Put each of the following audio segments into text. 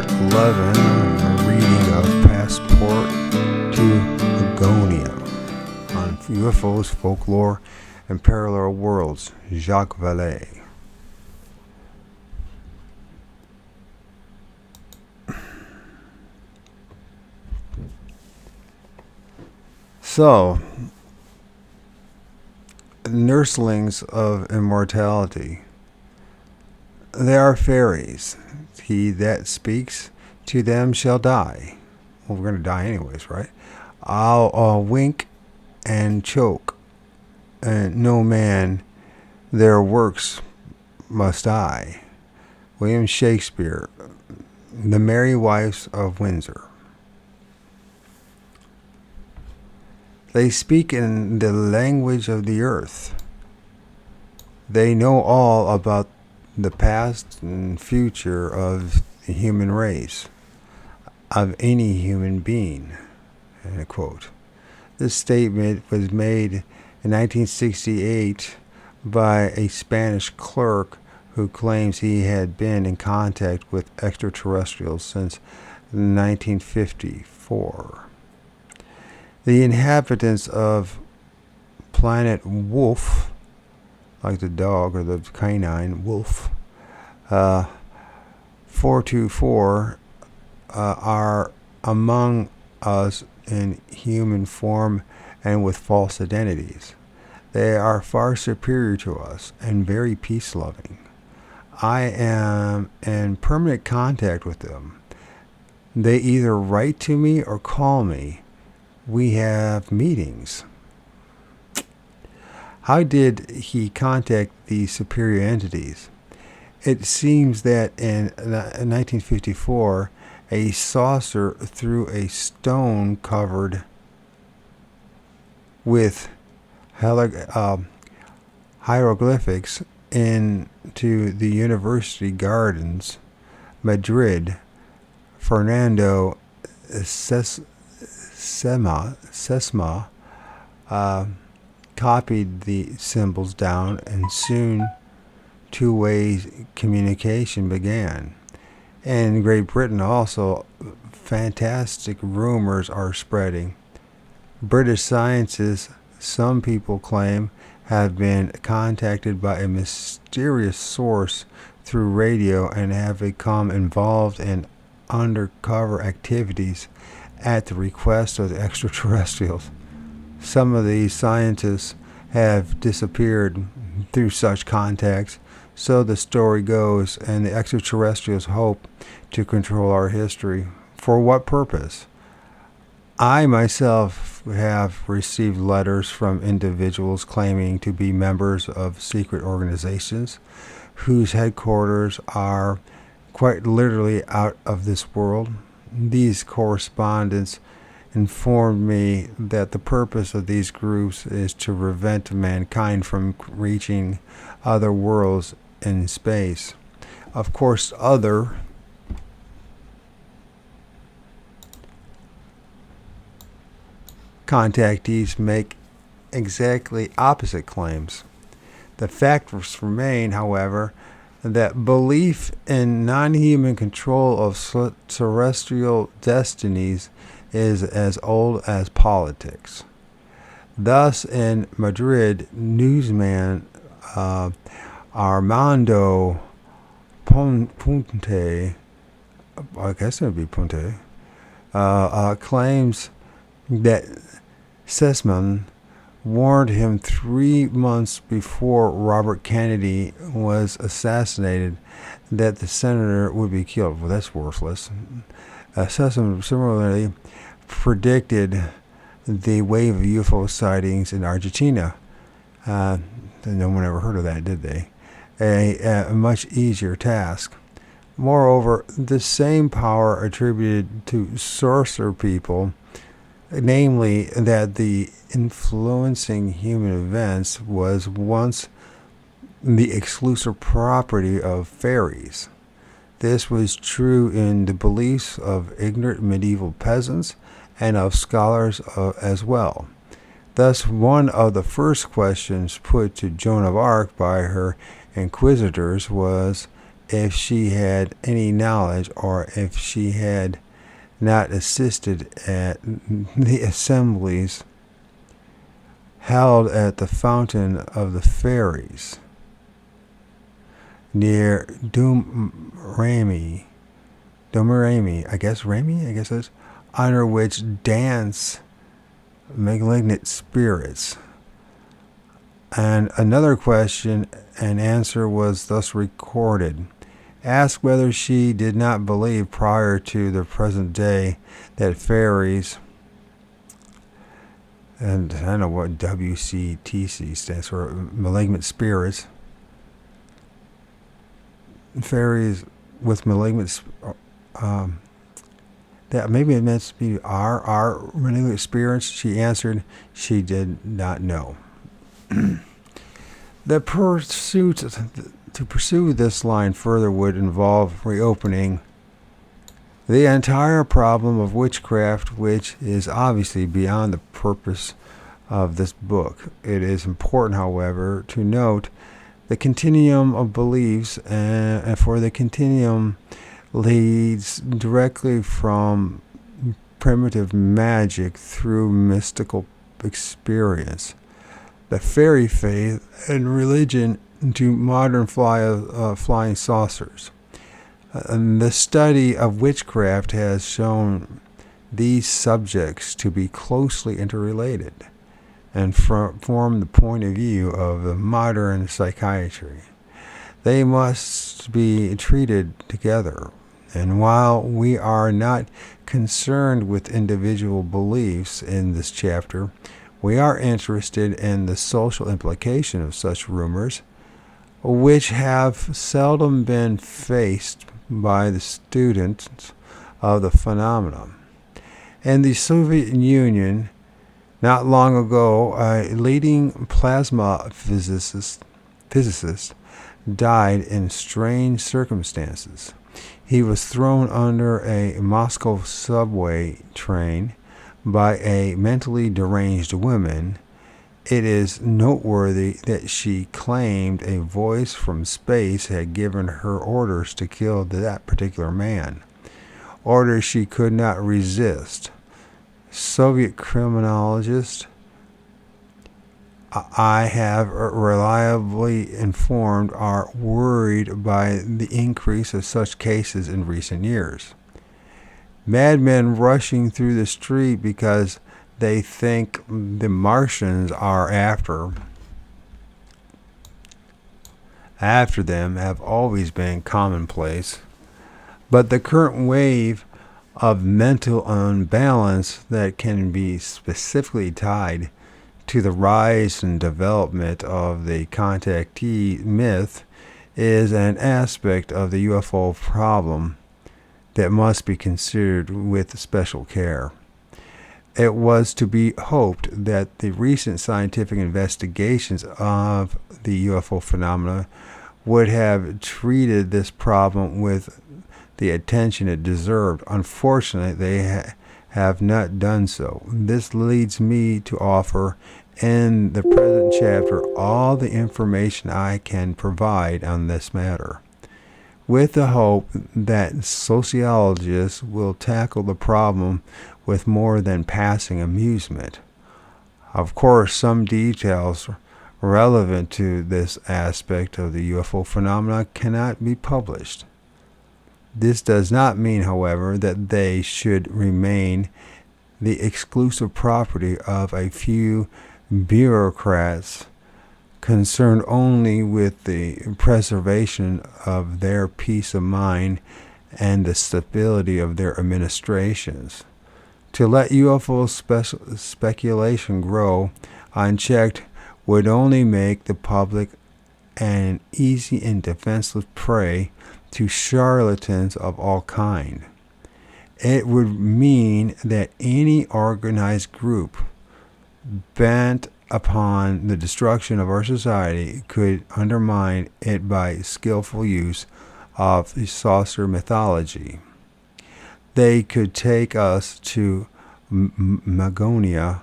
Part 11, a reading of Passport to Magonia on UFOs, Folklore, and Parallel Worlds, Jacques Vallée. So, nurslings of immortality. They are fairies. He that speaks to them shall die. Well, we're going to die anyways, right? I'll wink and choke, and no man their works must I. William Shakespeare, The Merry Wives of Windsor. They speak in the language of the earth. They know all about the past and future of the human race, of any human being. End quote. This statement was made in 1968 by a Spanish clerk who claims he had been in contact with extraterrestrials since 1954. The inhabitants of Planet Wolf, like the dog or the canine wolf, 424 are among us in human form and with false identities. They are far superior to us and very peace-loving. I am in permanent contact with them. They either write to me or call me. We have meetings. How did he contact these superior entities? It seems that in 1954, a saucer threw a stone covered with hieroglyphics into the University Gardens, Madrid. Fernando Sesma copied the symbols down, and soon two-way communication began. In Great Britain also, fantastic rumors are spreading. British scientists, some people claim, have been contacted by a mysterious source through radio and have become involved in undercover activities at the request of the extraterrestrials. Some of these scientists have disappeared through such contacts, so the story goes, and the extraterrestrials hope to control our history. For what purpose? I myself have received letters from individuals claiming to be members of secret organizations whose headquarters are quite literally out of this world. These correspondents informed me that the purpose of these groups is to prevent mankind from reaching other worlds in space. Of course, other contactees make exactly opposite claims. The facts remain, however, that belief in non-human control of terrestrial destinies is as old as politics. Thus, in Madrid, newsman Armando Ponte, I guess it would be Ponte, claims that Sesman warned him 3 months before Robert Kennedy was assassinated that the senator would be killed. Well, that's worthless. Sesman similarly predicted the wave of UFO sightings in Argentina. No one ever heard of that, did they? A much easier task. Moreover, the same power attributed to sorcerer people, namely that the influencing human events was once the exclusive property of fairies. This was true in the beliefs of ignorant medieval peasants and of scholars as well. Thus, one of the first questions put to Joan of Arc by her inquisitors was if she had any knowledge or if she had not assisted at the assemblies held at the Fountain of the Fairies near Domremy, I guess it's, under which dance malignant spirits. And another question and answer was thus recorded. Asked whether she did not believe prior to the present day that fairies, and I don't know what WCTC stands for, malignant spirits, fairies with malignant, that maybe it meant to be our malignant spirits. She answered she did not know. The pursuit to pursue this line further would involve reopening the entire problem of witchcraft, which is obviously beyond the purpose of this book. It is important, however, to note the continuum of beliefs, and for the continuum leads directly from primitive magic through mystical experience, the fairy faith, and religion to modern flying saucers. And the study of witchcraft has shown these subjects to be closely interrelated and form the point of view of the modern psychiatry. They must be treated together. And while we are not concerned with individual beliefs in this chapter, we are interested in the social implication of such rumors, which have seldom been faced by the students of the phenomenon. In the Soviet Union, not long ago, a leading plasma physicist died in strange circumstances. He was thrown under a Moscow subway train by a mentally deranged woman. It is noteworthy that she claimed a voice from space had given her orders to kill that particular man, orders she could not resist. Soviet criminologists I have reliably informed are worried by the increase of such cases in recent years. Madmen rushing through the street because they think the Martians are after them have always been commonplace, but the current wave of mental unbalance that can be specifically tied to the rise and development of the contactee myth is an aspect of the UFO problem that must be considered with special care. It was to be hoped that the recent scientific investigations of the UFO phenomena would have treated this problem with the attention it deserved. Unfortunately, they have not done so. This leads me to offer in the present chapter all the information I can provide on this matter, with the hope that sociologists will tackle the problem with more than passing amusement. Of course, some details relevant to this aspect of the UFO phenomena cannot be published. This does not mean, however, that they should remain the exclusive property of a few bureaucrats concerned only with the preservation of their peace of mind and the stability of their administrations. To let UFO speculation grow unchecked would only make the public an easy and defenseless prey to charlatans of all kinds. It would mean that any organized group bent upon the destruction of our society could undermine it by skillful use of the saucer mythology. They could take us to Magonia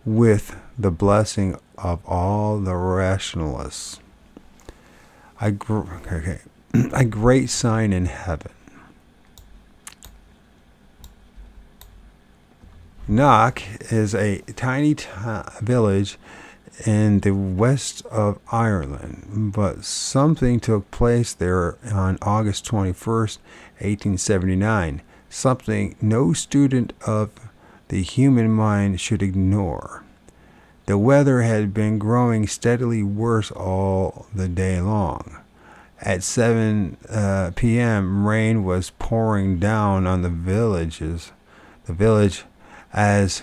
with the blessing of all the rationalists. Okay. a great sign in heaven. Knock is a tiny village in the west of Ireland, but something took place there on August 21st, 1879, something no student of the human mind should ignore. The weather had been growing steadily worse all the day long. At 7 p.m., rain was pouring down on the village as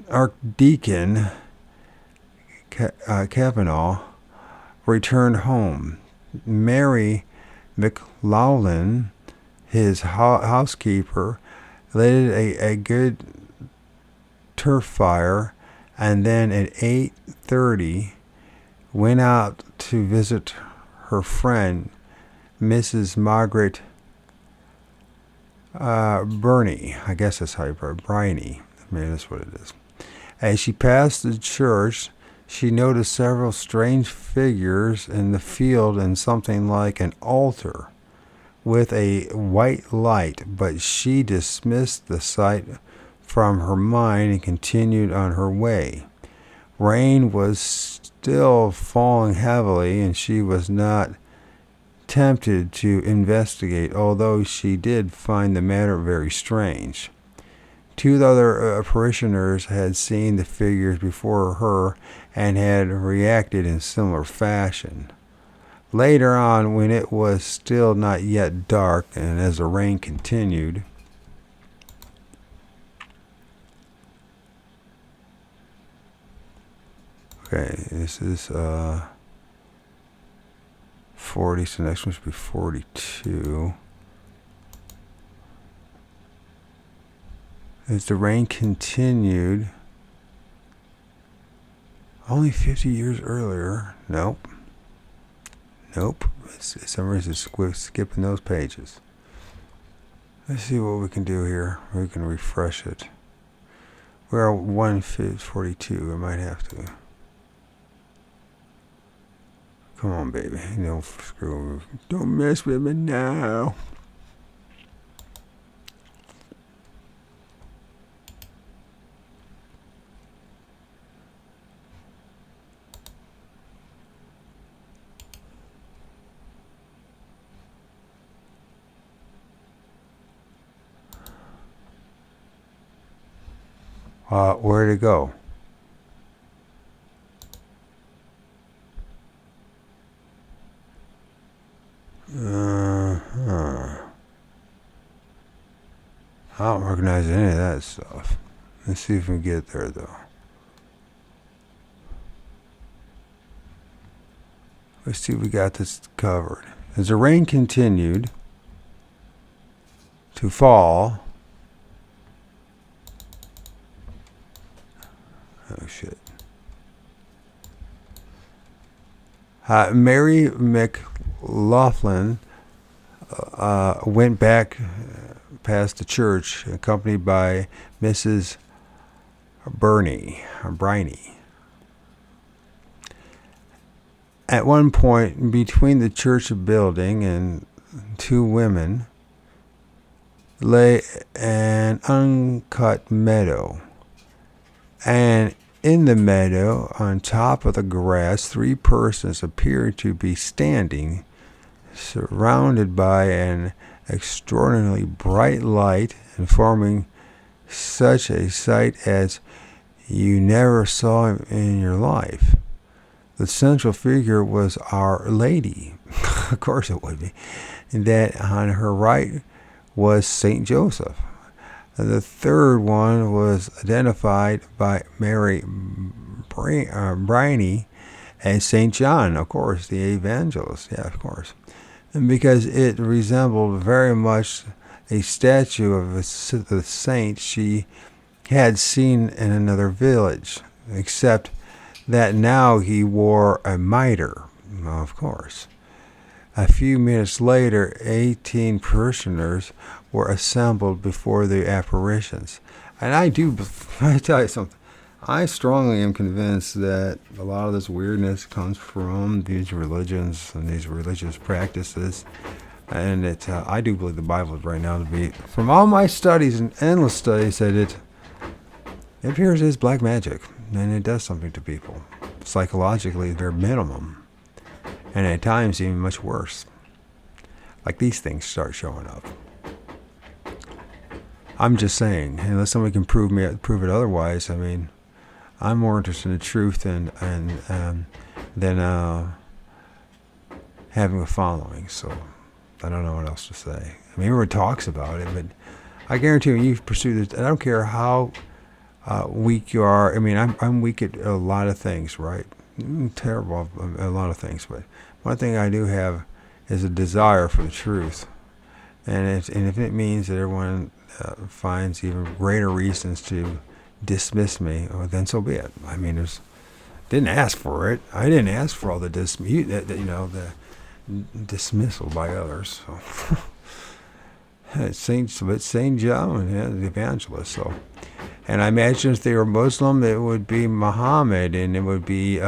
Archdeacon Kavanaugh returned home. Mary McLaughlin, his housekeeper, lit a good turf fire, and then at 8:30 went out to visit her friend, Mrs. Margaret Burney. I guess that's how you put it. Briney. Maybe that's what it is. As she passed the church, she noticed several strange figures in the field and something like an altar with a white light, but she dismissed the sight from her mind and continued on her way. Rain was still falling heavily, and she was not tempted to investigate, although she did find the matter very strange. Two other parishioners had seen the figures before her and had reacted in similar fashion. Later on, when it was still not yet dark, and as the rain continued, okay, this is 40, so next one should be 42. As the rain continued, only 50 years earlier, nope. Some reason skipping those pages. Let's see what we can do here. We can refresh it. We're at 142. I might have to. Come on, baby. Don't mess with me now. Where'd it go? I don't recognize any of that stuff. Let's see if we can get there, though. Let's see if we got this covered. As the rain continued to fall, oh shit. Mary McLaughlin went back past the church, accompanied by Mrs. Briney. At one point, between the church building and two women, lay an uncut meadow. And in the meadow, on top of the grass, three persons appeared to be standing, surrounded by an extraordinarily bright light and forming such a sight as you never saw in your life. The central figure was Our Lady. Of course it would be. And that on her right was St. Joseph. The third one was identified by Mary Briney as St. John, of course, the evangelist. Yeah, of course. And because it resembled very much a statue of the saint she had seen in another village, except that now he wore a mitre, of course. A few minutes later, 18 parishioners were assembled before the apparitions. And I tell you something, I strongly am convinced that a lot of this weirdness comes from these religions and these religious practices. And I do believe the Bible is right now to be, from all my studies and endless studies, that it appears as black magic. And it does something to people. Psychologically, they're minimum. And at times, even much worse. Like these things start showing up. I'm just saying, unless somebody can prove it otherwise, I mean, I'm more interested in the truth than having a following. So I don't know what else to say. I mean, everyone talks about it, but I guarantee when you pursue this, I don't care how weak you are. I mean, I'm weak at a lot of things, right? Terrible at a lot of things, but one thing I do have is a desire for the truth, and if it means that everyone finds even greater reasons to dismiss me, well, then so be it. I mean, didn't ask for it. I didn't ask for all the the dismissal by others. So. It's Saint John, the evangelist. So, and I imagine if they were Muslim, it would be Muhammad, and it would be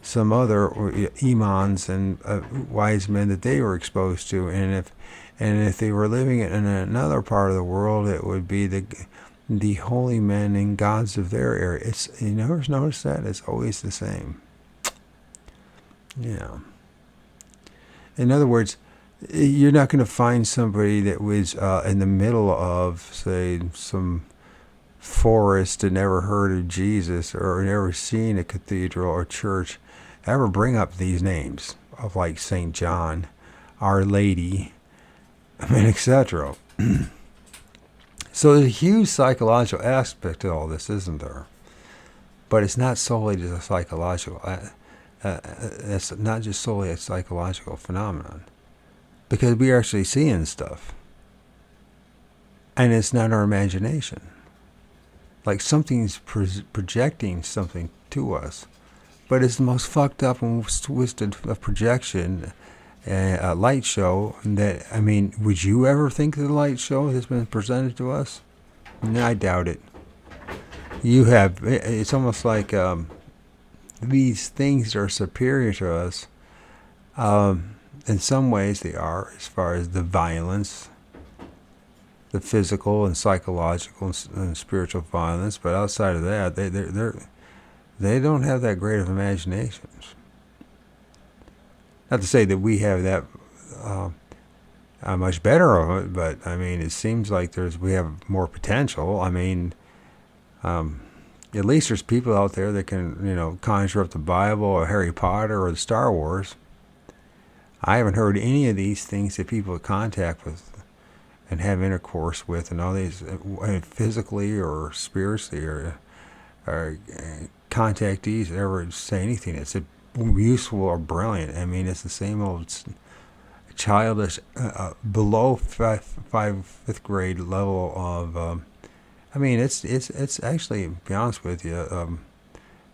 some other imams and wise men that they were exposed to. And if they were living in another part of the world, it would be the holy men and gods of their area. You never notice that? It's always the same. Yeah. In other words, you're not going to find somebody that was in the middle of, say, some forest and never heard of Jesus or never seen a cathedral or church ever bring up these names of like St. John, Our Lady, I mean, etc. So there's a huge psychological aspect to all this, isn't there? But it's not solely just a psychological. It's not just solely a psychological phenomenon, because we're actually seeing stuff, and it's not our imagination. Like something's projecting something to us, but it's the most fucked up and twisted of projection, a light show. That, I mean, would you ever think the light show has been presented to us? No, I doubt it. You have. It's almost like these things are superior to us. In some ways, they are, as far as the violence, the physical and psychological and spiritual violence. But outside of that, they don't have that great of imaginations. Not to say that we have that much better of it, but I mean, it seems like we have more potential. I mean, at least there's people out there that can, conjure up the Bible or Harry Potter or the Star Wars. I haven't heard any of these things that people have contact with and have intercourse with, and all these physically or spiritually or contactees ever say anything that's useful or brilliant. I mean, it's the same old childish, below fifth grade level of. I mean, it's actually, to be honest with you,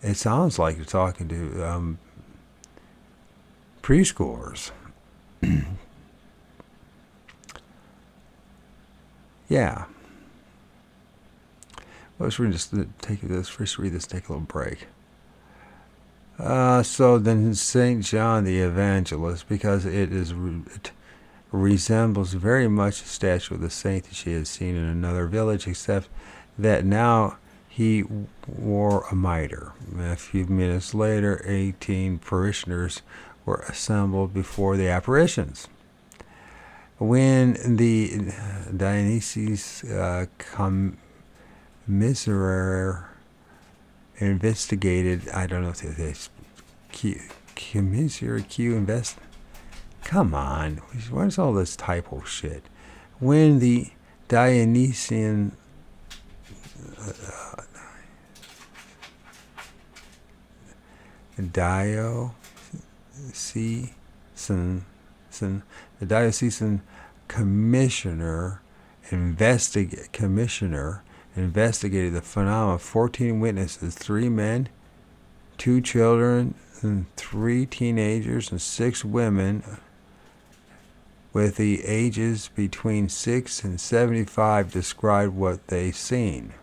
it sounds like you're talking to preschoolers. Yeah. Well, let's read this. Take a little break. So then, Saint John the Evangelist, because it resembles very much the statue of the saint that she had seen in another village, except that now he wore a mitre. A few minutes later, 18 parishioners were assembled before the apparitions. When the Dionysius commissaire investigated, I don't know if it's commissaire come on, what is all this typo shit? When the Dionysian the diocesan commissioner investigated the phenomenon. 14 witnesses, 3 men, 2 children, and 3 teenagers, and 6 women with the ages between 6 and 75 described what they seen.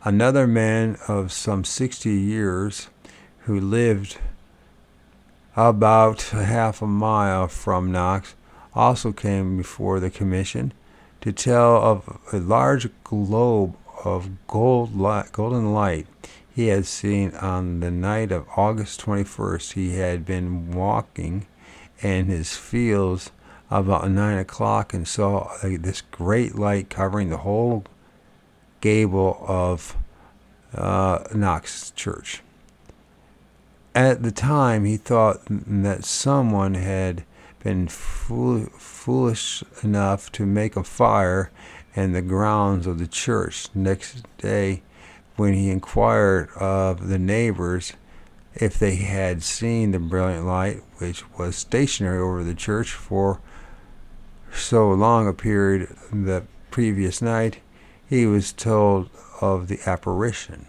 Another man of some 60 years who lived about half a mile from Knox also came before the commission to tell of a large globe of golden light he had seen on the night of August 21st. He had been walking in his fields about 9 o'clock and saw this great light covering the whole gable of Knox Church. At the time, he thought that someone had been foolish enough to make a fire in the grounds of the church. Next day, when he inquired of the neighbors if they had seen the brilliant light, which was stationary over the church for so long a period the previous night, he was told of the apparition.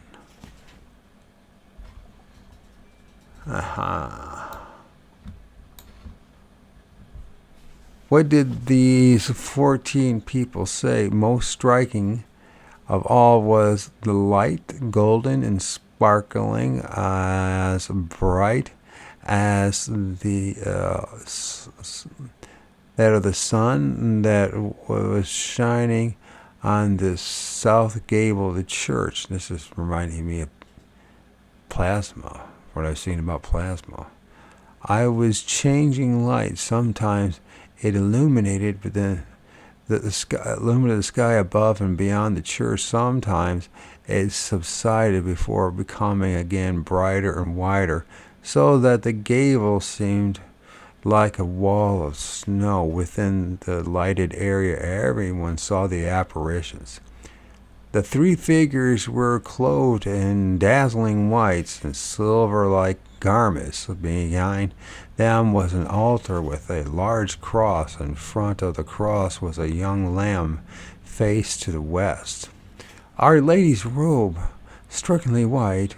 What did these 14 people say? Most striking of all was the light, golden and sparkling, as bright as the that of the sun that was shining on the south gable of the church. This is reminding me of plasma, what I've seen about plasma. I was changing light. Sometimes it illuminated, but then the sky illuminated the sky above and beyond the church. Sometimes it subsided before becoming again brighter and wider, so that the gable seemed like a wall of snow. Within the lighted area, everyone saw the apparitions. The three figures were clothed in dazzling whites and silver-like garments. Behind them was an altar with a large cross. In front of the cross was a young lamb faced to the west. Our Lady's robe, strikingly white,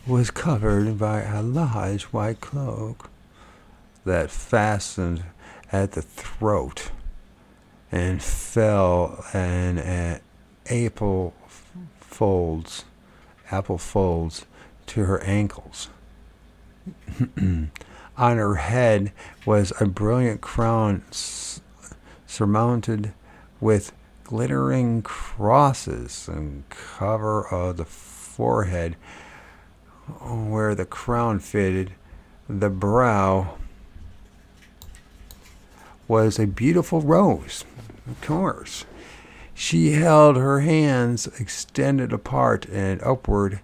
was covered by a large white cloak that fastened at the throat and fell in apple folds to her ankles. On her head was a brilliant crown surmounted with glittering crosses, and cover of the forehead where the crown fitted the brow was a beautiful rose. Of course, she held her hands extended apart and upward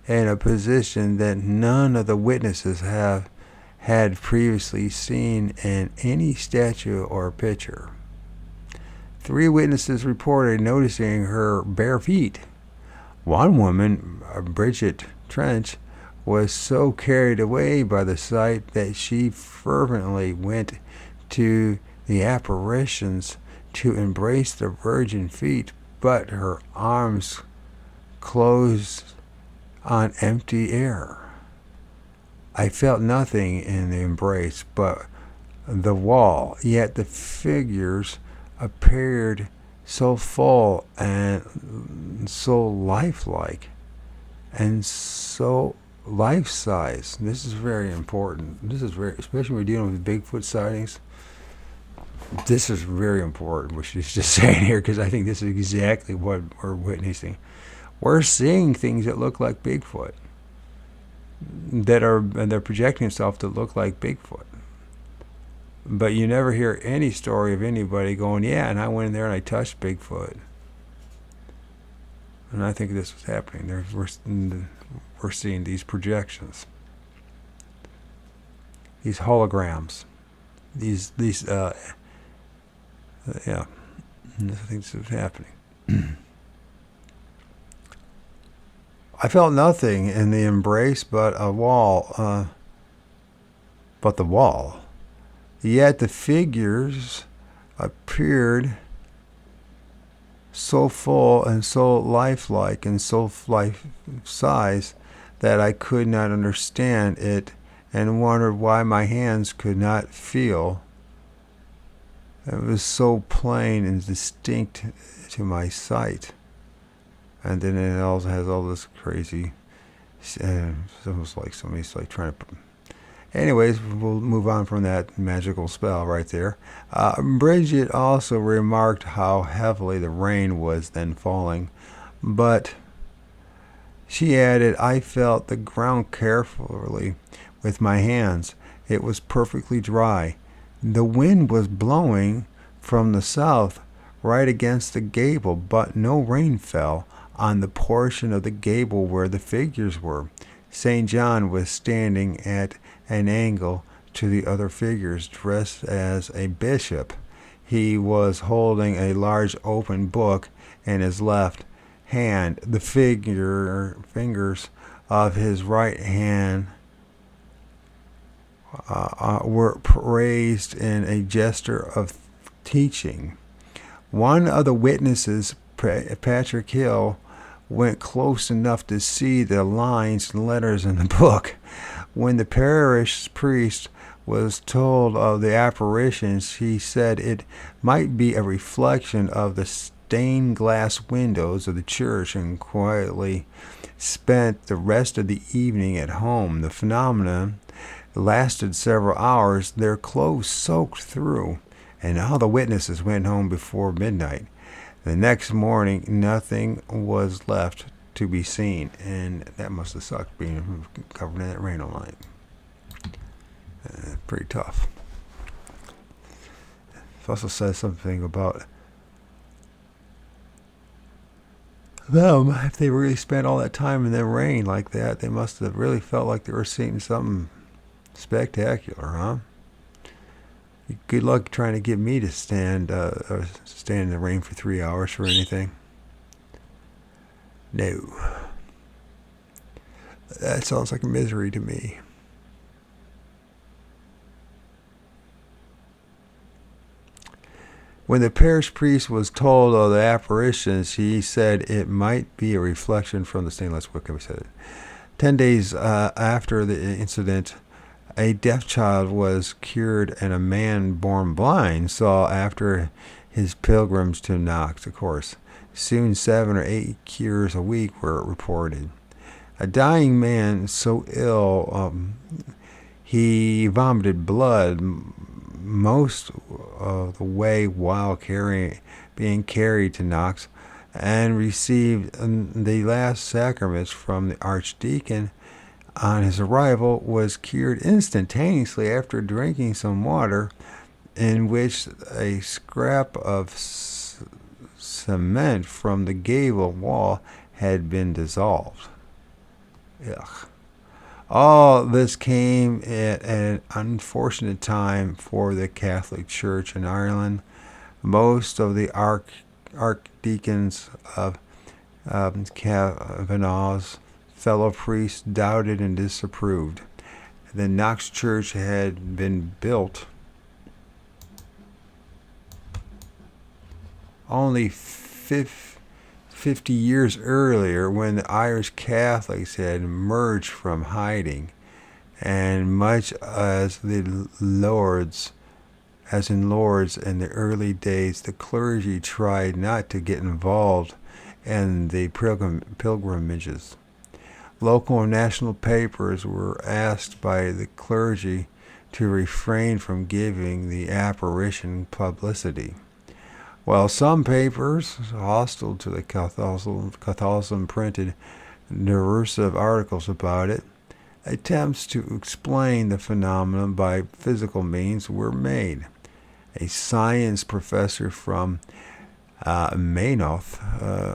in a position that none of the witnesses had previously seen in any statue or picture. 3 witnesses reported noticing her bare feet. One woman, Bridget Trench, was so carried away by the sight that she fervently went to the apparitions to embrace the virgin feet, but her arms closed on empty air. I felt nothing in the embrace but the wall, yet the figures appeared so full and so lifelike and so life-size. This is very important. This is very, especially when we're dealing with Bigfoot sightings. This is very important, what she's just saying here, because I think this is exactly what we're witnessing. We're seeing things that look like Bigfoot, and they're projecting themselves to look like Bigfoot. But you never hear any story of anybody going, yeah, and I went in there and I touched Bigfoot. And I think this was happening. We're seeing these projections, these holograms, these yeah, I think this is happening. I felt nothing in the embrace but the wall. Yet the figures appeared so full and so lifelike and so life-size that I could not understand it and wondered why my hands could not feel. It was so plain and distinct to my sight. And then it also has all this crazy. It's almost like somebody's like trying to. Anyways, we'll move on from that magical spell right there. Bridget also remarked how heavily the rain was then falling, but she added, I felt the ground carefully with my hands. It was perfectly dry. The wind was blowing from the south right against the gable, but no rain fell on the portion of the gable where the figures were. St. John was standing at an angle to the other figures, dressed as a bishop. He was holding a large open book in his left hand. The fingers of his right hand were raised in a gesture of teaching. One of the witnesses, Patrick Hill, went close enough to see the lines and letters in the book. When the parish priest was told of the apparitions, he said it might be a reflection of the stained glass windows of the church, and quietly spent the rest of the evening at home. The phenomenon lasted several hours, their clothes soaked through, and all the witnesses went home before midnight. The next morning, nothing was left to be seen, and that must have sucked being covered in that rain all night. Pretty tough. It also says something about them. If they really spent all that time in the rain like that, they must have really felt like they were seeing something spectacular, huh? Good luck trying to get me to stand in the rain for 3 hours for anything. No. That sounds like misery to me. When the parish priest was told of the apparitions, he said it might be a reflection from the stained glass. What can we say? 10 days after the incident, a deaf child was cured, and a man born blind saw after his pilgrims to Knox, of course. Soon 7 or 8 cures a week were reported. A dying man so ill he vomited blood most of the way while being carried to Knox, and received the last sacraments from the archdeacon. On his arrival, was cured instantaneously after drinking some water in which a scrap of cement from the gable wall had been dissolved. Ugh. All this came at an unfortunate time for the Catholic Church in Ireland. Most of the archdeacons of Kavanaugh's fellow priests doubted and disapproved. The Knox Church had been built only 50 years earlier, when the Irish Catholics had emerged from hiding, and much as in Lords in the early days, the clergy tried not to get involved in the pilgrimages. Local and national papers were asked by the clergy to refrain from giving the apparition publicity. While some papers hostile to the Catholicism printed derisive articles about it, attempts to explain the phenomenon by physical means were made. A science professor from Maynooth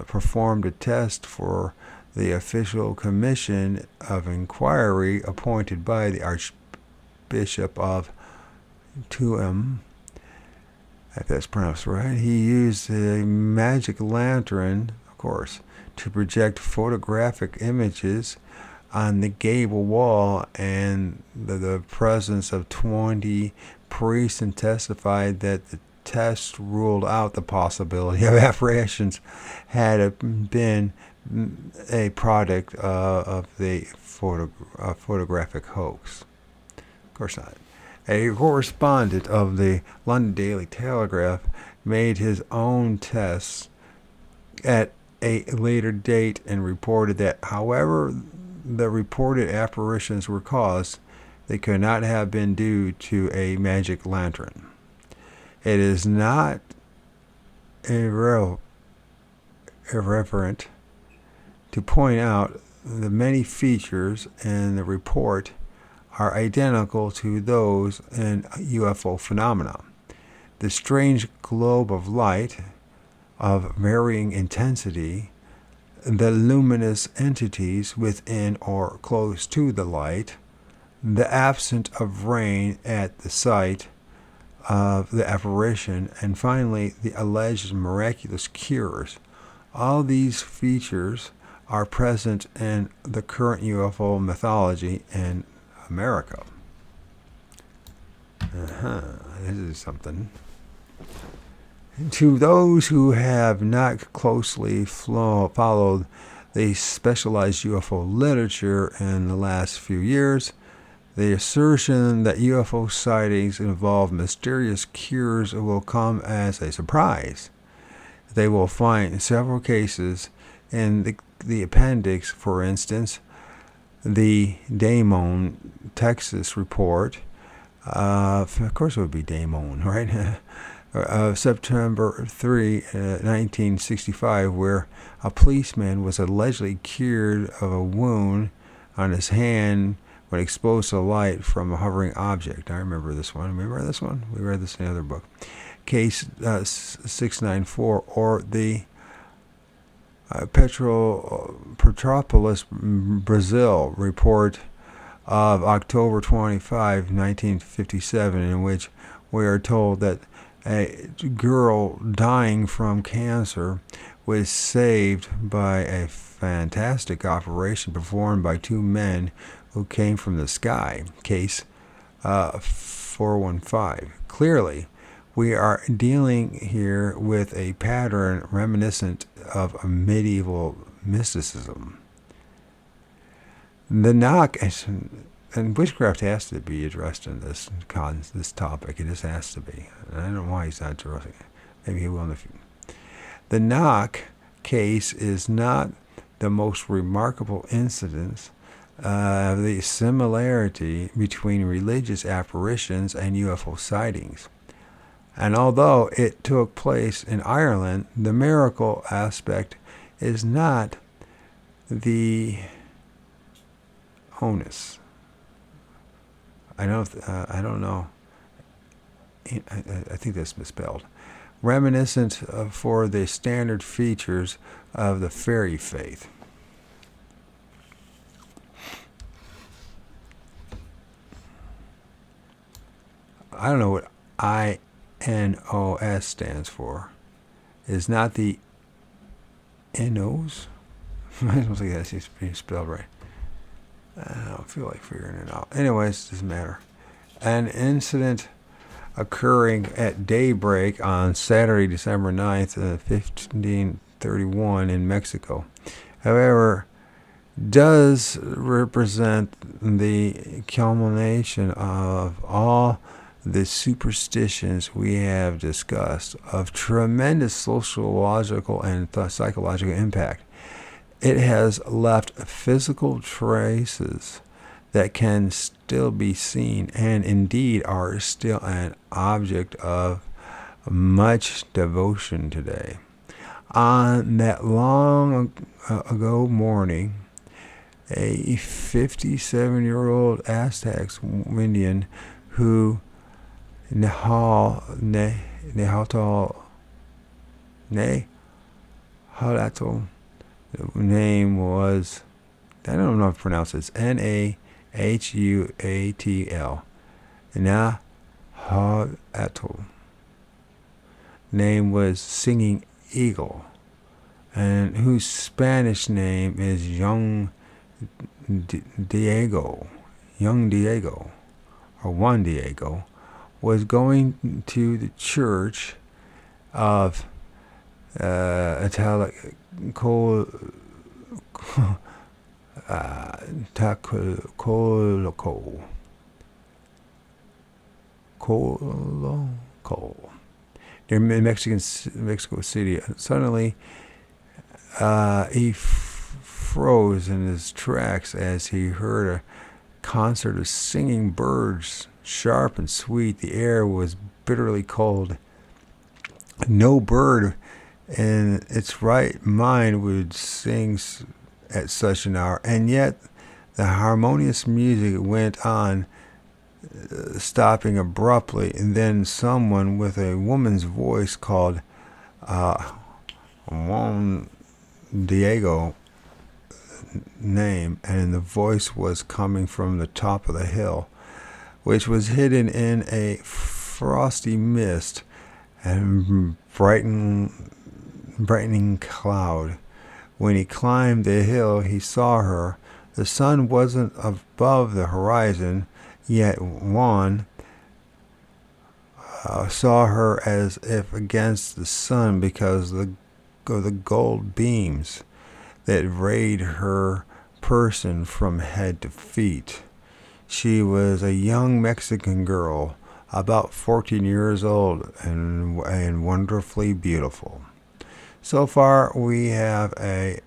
performed a test for the official commission of inquiry appointed by the Archbishop of Tuam, if that's pronounced right. He used a magic lantern, of course, to project photographic images on the gable wall, and the presence of 20 priests, and testified that the test ruled out the possibility of apparitions had been a product of the photographic hoax. Of course not. A correspondent of the London Daily Telegraph made his own tests at a later date and reported that, however the reported apparitions were caused, they could not have been due to a magic lantern. It is not irreverent to point out the many features in the report are identical to those in UFO phenomena. The strange globe of light of varying intensity, the luminous entities within or close to the light, the absence of rain at the site of the apparition, and finally the alleged miraculous cures. All these features are present in the current UFO mythology in America. This is something. To those who have not closely followed the specialized UFO literature in the last few years, the assertion that UFO sightings involve mysterious cures will come as a surprise. They will find several cases in the appendix, for instance, the Damon, Texas report. Of course it would be Damon, right? Of September 3, 1965, where a policeman was allegedly cured of a wound on his hand when exposed to light from a hovering object. I remember this one. Remember this one? We read this in another book. Case 694, or the Petropolis, Brazil report of October 25, 1957, in which we are told that a girl dying from cancer was saved by a fantastic operation performed by two men who came from the sky. Case 415. Clearly, we are dealing here with a pattern reminiscent of medieval mysticism. The knock, and witchcraft has to be addressed in this topic. It just has to be. And I don't know why he's not addressing it. Maybe he will in the future. The knock case is not the most remarkable incidence of the similarity between religious apparitions and UFO sightings. And although it took place in Ireland, the miracle aspect is not the onus. I don't know. I think that's misspelled. Reminiscent for the standard features of the fairy faith. I don't know what INOS stands for. Is not the NOs? I don't think that's being spelled right. I don't feel like figuring it out. Anyways, it doesn't matter. An incident occurring at daybreak on Saturday, December 9th, 1531 in Mexico, however, does represent the culmination of all the superstitions we have discussed of tremendous sociological and psychological impact. It has left physical traces that can still be seen and indeed are still an object of much devotion today. On that long ago morning, a 57-year-old Aztec Indian who Nehalatl name was, I don't know if to pronounce it, it's Nahuatl. Nahuatl. Name was Singing Eagle, and whose Spanish name is Young Diego, or Juan Diego, was going to the church of Coloco, near Mexico City. Suddenly, He froze in his tracks as he heard a concert of singing birds, sharp and sweet. The air was bitterly cold. No bird in its right mind would sing at such an hour, and yet the harmonious music went on, stopping abruptly, and then someone with a woman's voice called Juan Diego name, and the voice was coming from the top of the hill, which was hidden in a frosty mist and brightening cloud. When he climbed the hill, he saw her. The sun wasn't above the horizon, yet Juan saw her as if against the sun because of the gold beams that rayed her person from head to feet. She was a young Mexican girl, about 14 years old, and wonderfully beautiful. So far, we have a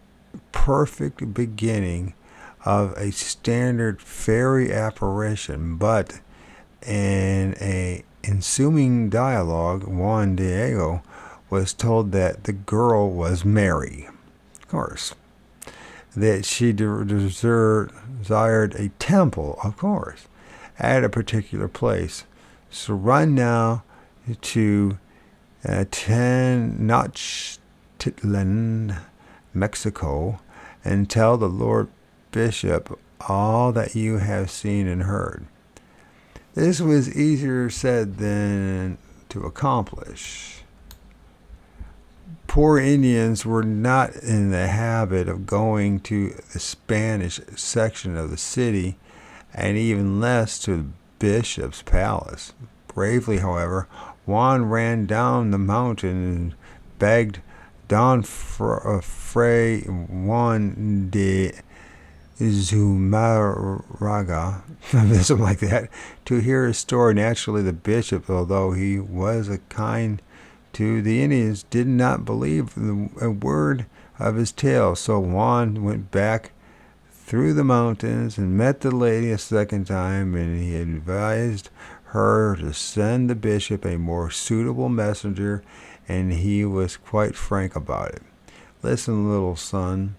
perfect beginning of a standard fairy apparition, but in a ensuing dialogue, Juan Diego was told that the girl was Mary, of course, that she desired a temple, of course, at a particular place. So run now to Tenochtitlan, Mexico, and tell the Lord Bishop all that you have seen and heard. This was easier said than to accomplish. Poor Indians were not in the habit of going to the Spanish section of the city, and even less to the bishop's palace. Bravely, however, Juan ran down the mountain and begged Don Fray Juan de Zumaraga, something like that, to hear his story. Naturally, the bishop, although he was kind to the Indians, did not believe a word of his tale. So Juan went back through the mountains and met the lady a second time, and he advised her to send the bishop a more suitable messenger, and he was quite frank about it. Listen, little son,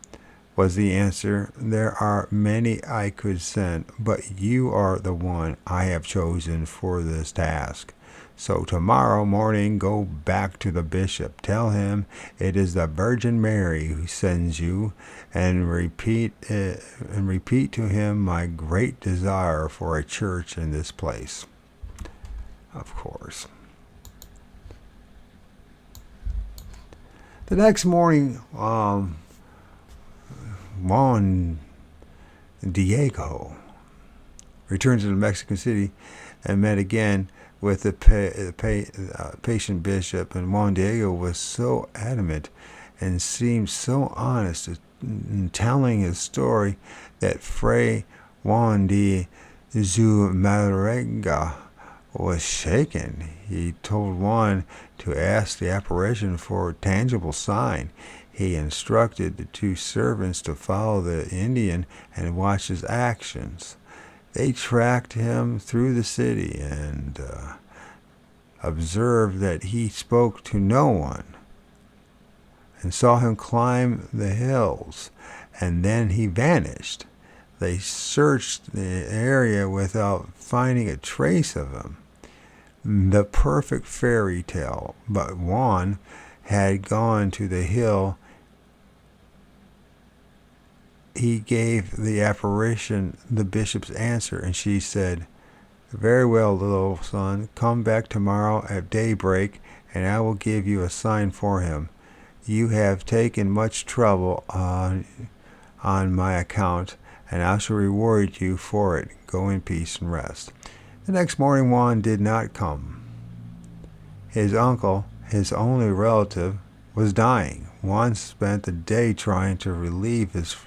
was the answer. There are many I could send, but you are the one I have chosen for this task. So tomorrow morning go back to the bishop. Tell him it is the Virgin Mary who sends you, and repeat to him my great desire for a church in this place. Of course. The next morning, Juan Diego returned to the Mexican city and met again with the patient bishop, and Juan Diego was so adamant and seemed so honest in telling his story that Fray Juan de Zumarraga was shaken. He told Juan to ask the apparition for a tangible sign. He instructed the two servants to follow the Indian and watch his actions. They tracked him through the city and observed that he spoke to no one, and saw him climb the hills, and then he vanished. They searched the area without finding a trace of him. The perfect fairy tale, but Juan had gone to the hill. He gave the apparition the bishop's answer, and she said, "Very well, little son, come back tomorrow at daybreak, and I will give you a sign for him. You have taken much trouble on my account, and I shall reward you for it. Go in peace and rest." The next morning Juan did not come. His uncle, his only relative, was dying. Juan spent the day trying to relieve his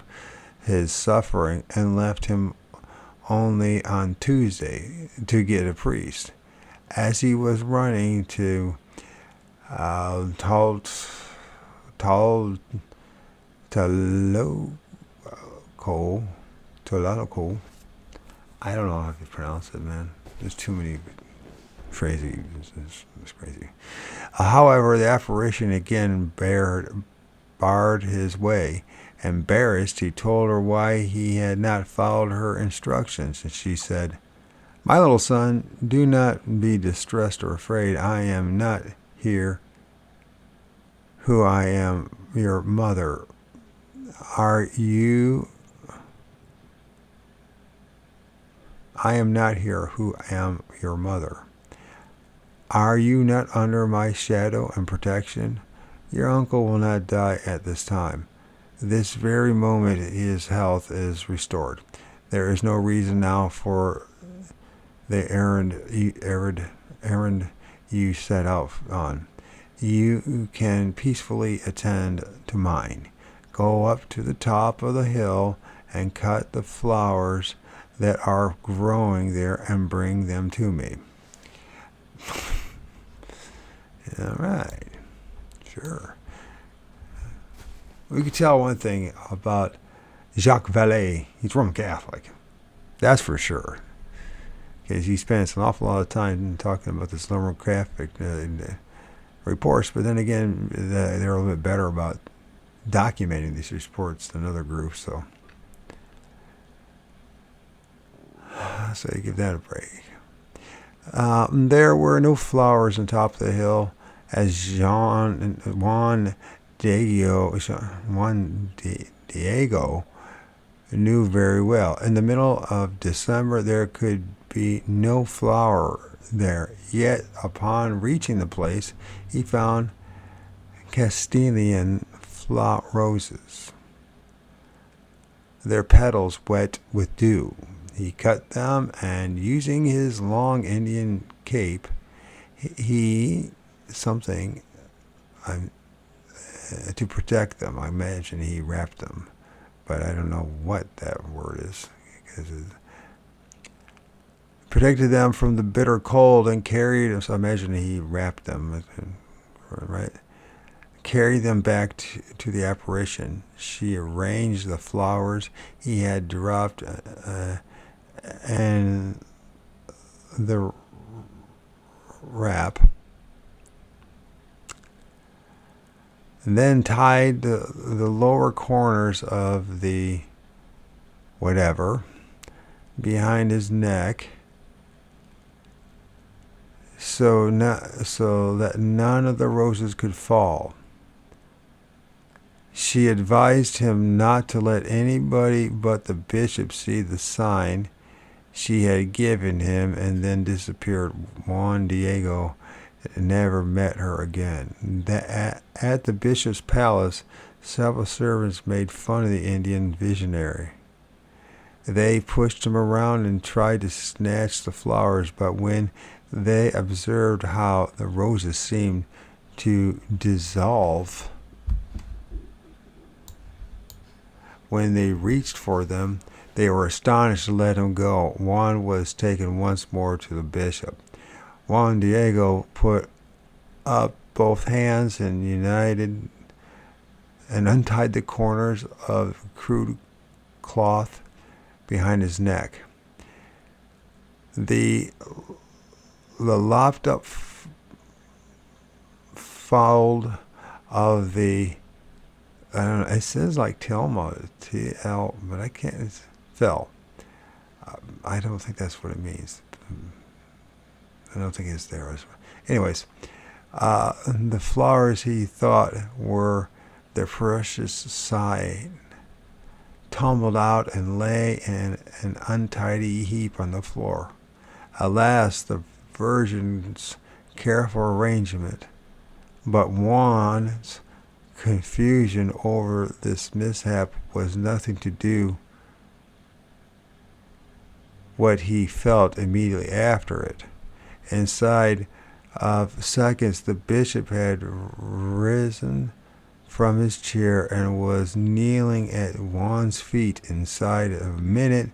suffering, and left him only on Tuesday to get a priest. As he was running to Taloko, Toloko. I don't know how to pronounce it, man. There's too many crazy. It's crazy. However, the apparition again barred his way. Embarrassed, he told her why he had not followed her instructions, and she said, "My little son, do not be distressed or afraid. I am not here who I am your mother. Are you? I am not here who am your mother. Are you not under my shadow and protection? Your uncle will not die at this time. This very moment his health is restored. There is no reason now for the errand you set out on. You can peacefully attend to mine. Go up to the top of the hill and cut the flowers that are growing there and bring them to me." All right, sure. We could tell one thing about Jacques Vallée. He's Roman Catholic. That's for sure. Because he spends an awful lot of time talking about this Roman Catholic reports, but then again, they're a little bit better about documenting these reports than other groups, so you give that a break. There were no flowers on top of the hill, as Juan Diego knew very well. In the middle of December, there could be no flower there. Yet, upon reaching the place, he found Castilian roses, their petals wet with dew. He cut them, and using his long Indian cape, to protect them. I imagine he wrapped them, but I don't know what that word is. Protected them from the bitter cold and carried them. So I imagine he wrapped them, right? Carried them back to the apparition. She arranged the flowers he had dropped and the wrap, and then tied the lower corners of the whatever behind his neck, so that none of the roses could fall. She advised him not to let anybody but the bishop see the sign she had given him, and then disappeared. Juan Diego never met her again. At the bishop's palace, several servants made fun of the Indian visionary. They pushed him around and tried to snatch the flowers, but when they observed how the roses seemed to dissolve when they reached for them, they were astonished to let him go. Juan was taken once more to the bishop. Juan Diego put up both hands and untied the corners of crude cloth behind his neck. The lopped up fold of the, I don't know, it says like Tilma, T-L, but I can't, it's fell. I don't think that's what it means. I don't think it's there. Anyways, the flowers he thought were the precious sign tumbled out and lay in an untidy heap on the floor. Alas, the Virgin's careful arrangement, but Juan's confusion over this mishap was nothing to do what he felt immediately after it. Inside of seconds, the bishop had risen from his chair and was kneeling at Juan's feet. Inside of a minute,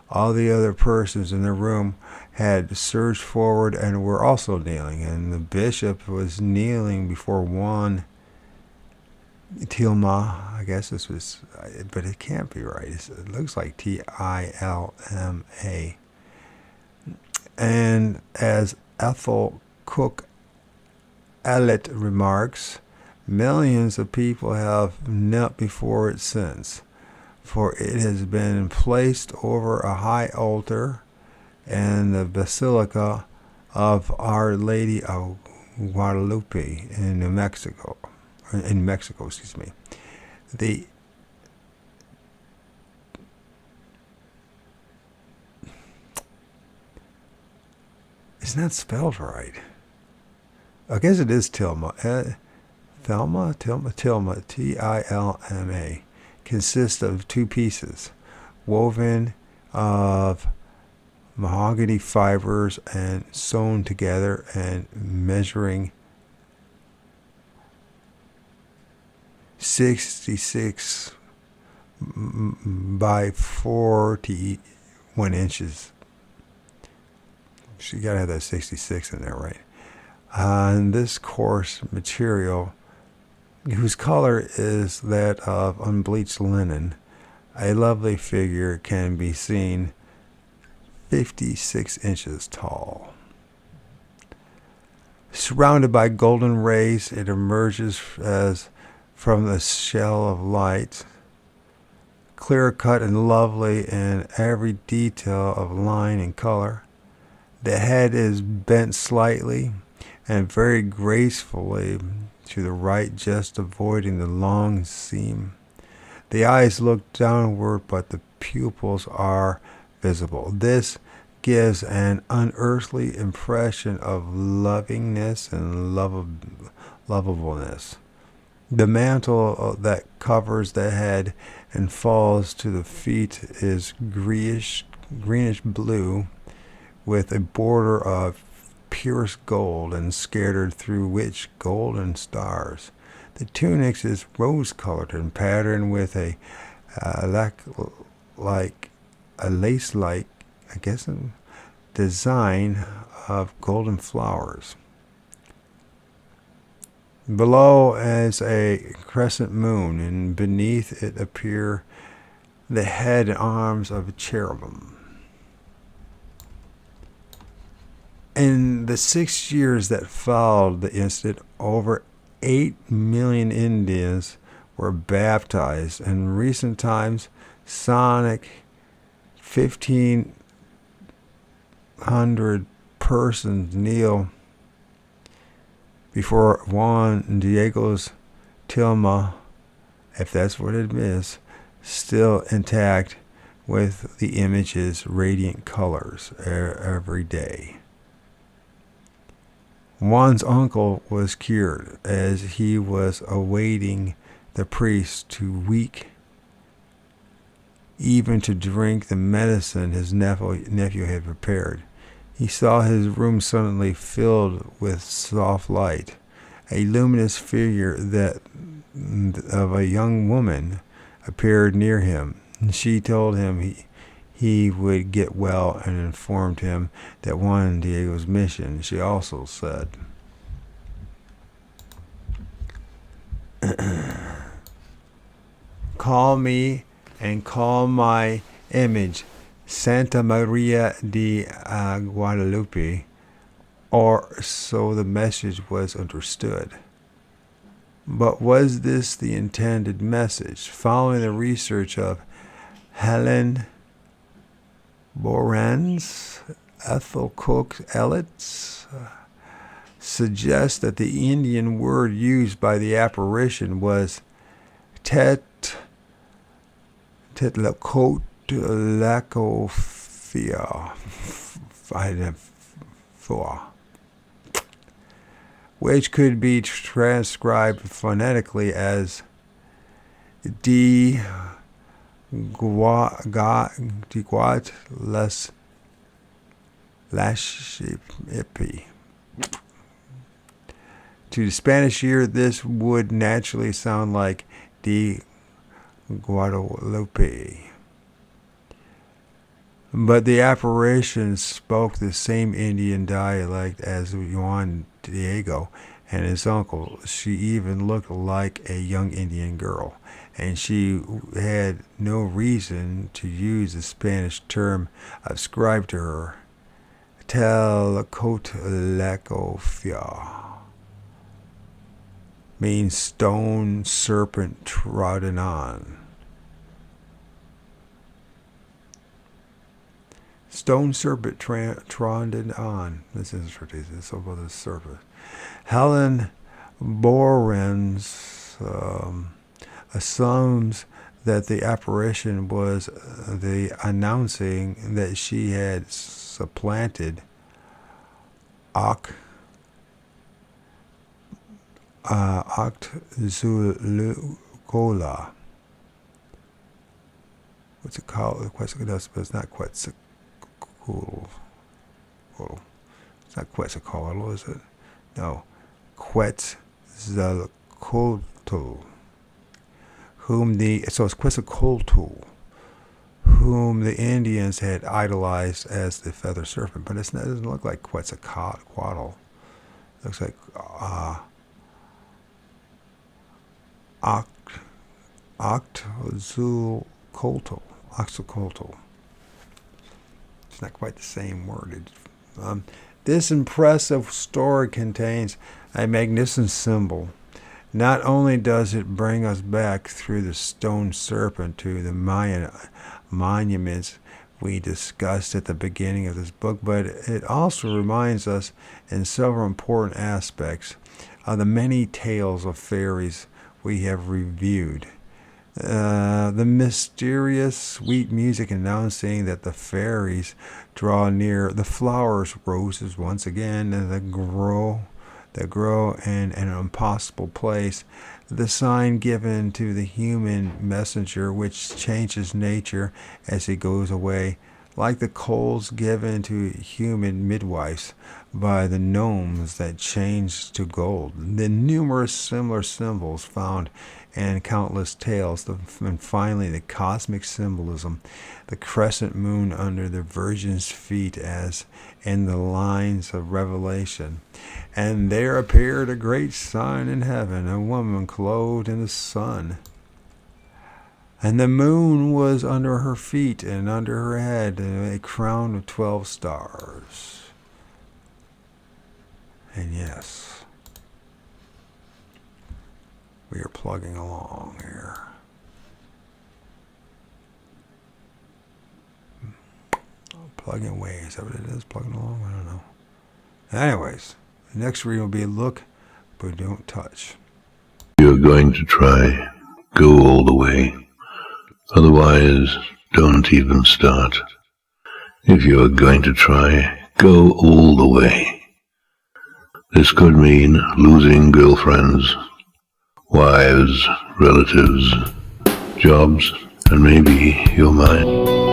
all the other persons in the room had surged forward and were also kneeling, and the bishop was kneeling before Juan Tilma, I guess this was, but it can't be right. It looks like Tilma. And as Ethel Cook Elliott remarks, millions of people have knelt before it since, for it has been placed over a high altar in the Basilica of Our Lady of Guadalupe in New Mexico. In Mexico, excuse me. The It's not spelled right. I guess it is Tilma. Tilma, Tilma, consists of two pieces, woven of mahogany fibers and sewn together and measuring 66 by 41 inches. So you gotta have that 66 in there, right? And this coarse material, whose color is that of unbleached linen, a lovely figure can be seen 56 inches tall. Surrounded by golden rays, it emerges as from the shell of light, clear cut and lovely in every detail of line and color. The head is bent slightly and very gracefully to the right, just avoiding the long seam. The eyes look downward, but the pupils are visible. This gives an unearthly impression of lovingness and lovableness. The mantle that covers the head and falls to the feet is greenish blue, with a border of purest gold and scattered through which golden stars. The tunic is rose-colored and patterned with a lace-like, I guess, design of golden flowers. Below is a crescent moon, and beneath it appear the head and arms of a cherubim. In the 6 years that followed the incident, over 8 million Indians were baptized. In recent times, Sonic 1,500 persons kneel before Juan Diego's tilma, if that's what it is, still intact with the image's radiant colors every day. Juan's uncle was cured as he was awaiting the priest, too weak even to drink the medicine his nephew had prepared. He saw his room suddenly filled with soft light. A luminous figure of a young woman appeared near him. She told him he would get well and informed him that Juan Diego's mission. She also said, "Call me and call my image Santa Maria de Guadalupe," or so the message was understood. But was this the intended message? Following the research of Helen Borans, Ethel Cook Elliott suggests that the Indian word used by the apparition was Tetlacotlacophia, which could be transcribed phonetically as D Guat Les Lashipi. To the Spanish ear, this would naturally sound like D Guadalupe. But the apparition spoke the same Indian dialect as Juan Diego and his uncle. She even looked like a young Indian girl, and she had no reason to use the Spanish term ascribed to her, Telcotlacofia, means stone serpent trodden on. Stone serpent trodden on. This is ridiculous. So about the serpent. Helen Borens assumes that the apparition was the announcing that she had supplanted Octzulucola. What's it called? But it's not Quetzalcoatl. It's not Quetzalcoatl, is it? No. Quetzalcoatl. So it's Quetzalcoatl, whom the Indians had idolized as the feather serpent, but it doesn't look like Quetzalcoatl. It looks like Octzulucoatl. It's not quite the same word. This impressive story contains a magnificent symbol. Not only does it bring us back through the stone serpent to the Mayan monuments we discussed at the beginning of this book, but it also reminds us in several important aspects of the many tales of fairies we have reviewed. The mysterious sweet music announcing that the fairies draw near the flowers, roses once again, and that grow in an impossible place. The sign given to the human messenger, which changes nature as he goes away, like the coals given to human midwives by the gnomes that change to gold. The numerous similar symbols found in countless tales, and finally the cosmic symbolism, the crescent moon under the Virgin's feet as in the lines of Revelation. And there appeared a great sign in heaven, a woman clothed in the sun. And the moon was under her feet, and under her head a crown of 12 stars. And yes, we are plugging along here. Plugging away, is that what it is? Plugging along? I don't know. Anyways, the next reading will be look, but don't touch. You're going to try, go all the way. Otherwise, don't even start. If you're going to try, go all the way. This could mean losing girlfriends, wives, relatives, jobs, and maybe your mind.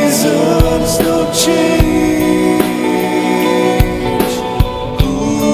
Seasons don't change. Ooh.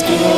to